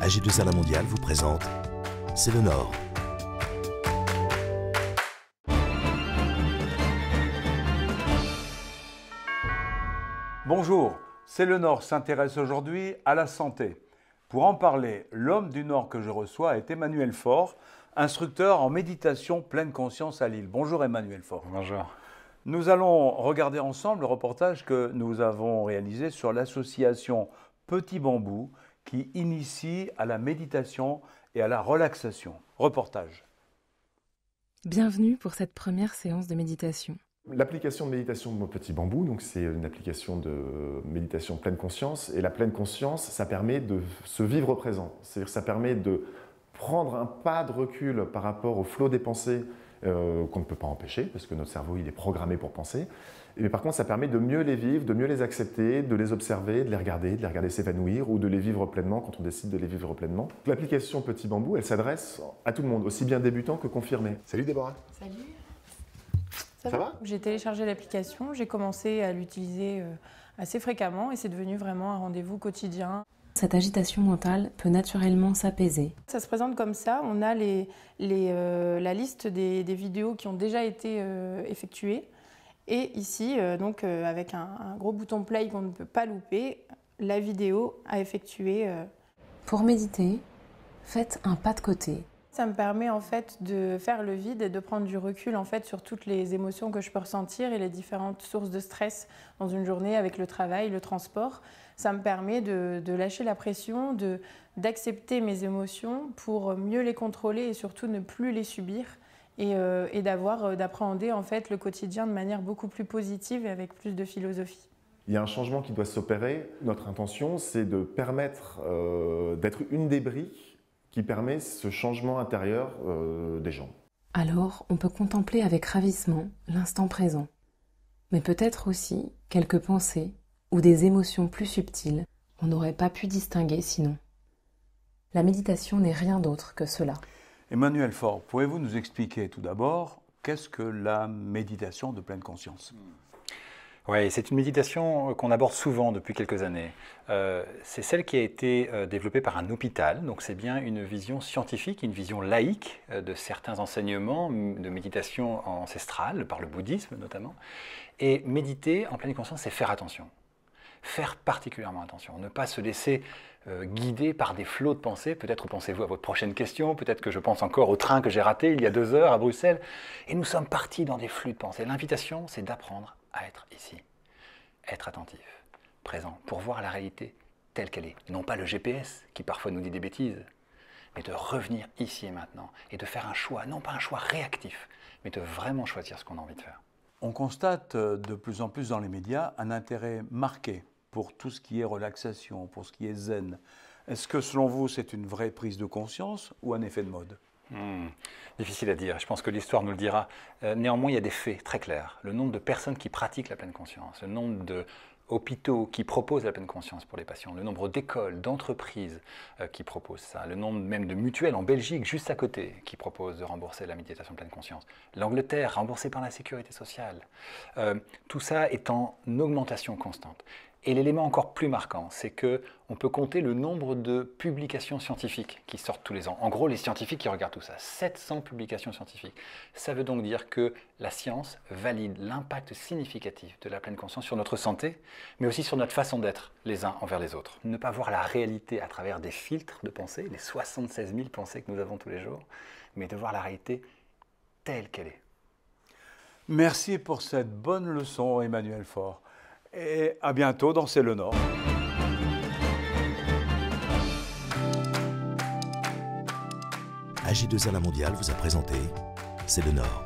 AG2R La Mondiale vous présente C'est le Nord. Bonjour, C'est le Nord s'intéresse aujourd'hui à la santé. Pour en parler, l'homme du Nord que je reçois est Emmanuel Faure, instructeur en méditation pleine conscience à Lille. Bonjour Emmanuel Faure. Bonjour. Nous allons regarder ensemble le reportage que nous avons réalisé sur l'association Petit Bambou qui initie à la méditation et à la relaxation. Reportage. Bienvenue pour cette première séance de méditation. L'application de méditation de Petit Bambou, donc c'est une application de méditation pleine conscience. Et la pleine conscience, ça permet de se vivre au présent. C'est-à-dire que ça permet de prendre un pas de recul par rapport au flot des pensées qu'on ne peut pas empêcher, parce que notre cerveau il est programmé pour penser. Mais par contre, ça permet de mieux les vivre, de mieux les accepter, de les observer, de les regarder s'évanouir ou de les vivre pleinement quand on décide de les vivre pleinement. L'application Petit Bambou, elle s'adresse à tout le monde, aussi bien débutant que confirmé. Salut Déborah. Salut. Ça va ? J'ai téléchargé l'application, j'ai commencé à l'utiliser assez fréquemment et c'est devenu vraiment un rendez-vous quotidien. Cette agitation mentale peut naturellement s'apaiser. Ça se présente comme ça, on a la liste des vidéos qui ont déjà été effectuées et ici, avec un gros bouton play qu'on ne peut pas louper, la vidéo à effectuer. Pour méditer, faites un pas de côté. Ça me permet en fait de faire le vide et de prendre du recul en fait sur toutes les émotions que je peux ressentir et les différentes sources de stress dans une journée avec le travail, le transport. Ça me permet de lâcher la pression, d'accepter mes émotions pour mieux les contrôler et surtout ne plus les subir et d'appréhender en fait le quotidien de manière beaucoup plus positive et avec plus de philosophie. Il y a un changement qui doit s'opérer. Notre intention, c'est de permettre d'être une des briques qui permet ce changement intérieur des gens. Alors, on peut contempler avec ravissement l'instant présent, mais peut-être aussi quelques pensées ou des émotions plus subtiles qu'on n'aurait pas pu distinguer sinon. La méditation n'est rien d'autre que cela. Emmanuel Faure, pouvez-vous nous expliquer tout d'abord qu'est-ce que la méditation de pleine conscience ? Oui, c'est une méditation qu'on aborde souvent depuis quelques années. C'est celle qui a été développée par un hôpital, donc c'est bien une vision scientifique, une vision laïque de certains enseignements de méditation ancestrale, par le bouddhisme notamment. Et méditer en pleine conscience, c'est faire attention. Faire particulièrement attention, ne pas se laisser guider par des flots de pensées. Peut-être pensez-vous à votre prochaine question, peut-être que je pense encore au train que j'ai raté il y a 2 heures à Bruxelles. Et nous sommes partis dans des flux de pensées. L'invitation, c'est d'apprendre à être ici, être attentif, présent, pour voir la réalité telle qu'elle est. Non pas le GPS qui parfois nous dit des bêtises, mais de revenir ici et maintenant et de faire un choix, non pas un choix réactif, mais de vraiment choisir ce qu'on a envie de faire. On constate de plus en plus dans les médias un intérêt marqué pour tout ce qui est relaxation, pour ce qui est zen. Est-ce que selon vous, c'est une vraie prise de conscience ou un effet de mode ? Difficile à dire, je pense que l'histoire nous le dira. Néanmoins, il y a des faits très clairs. Le nombre de personnes qui pratiquent la pleine conscience, le nombre d'hôpitaux qui proposent la pleine conscience pour les patients, le nombre d'écoles, d'entreprises qui proposent ça, le nombre même de mutuelles en Belgique, juste à côté, qui proposent de rembourser la méditation pleine conscience. L'Angleterre, remboursée par la sécurité sociale. Tout ça est en augmentation constante. Et l'élément encore plus marquant, c'est qu'on peut compter le nombre de publications scientifiques qui sortent tous les ans. En gros, les scientifiques qui regardent tout ça, 700 publications scientifiques. Ça veut donc dire que la science valide l'impact significatif de la pleine conscience sur notre santé, mais aussi sur notre façon d'être les uns envers les autres. Ne pas voir la réalité à travers des filtres de pensée, les 76 000 pensées que nous avons tous les jours, mais de voir la réalité telle qu'elle est. Merci pour cette bonne leçon, Emmanuel Faure. Et à bientôt dans C'est le Nord. AG2R La Mondiale vous a présenté C'est le Nord.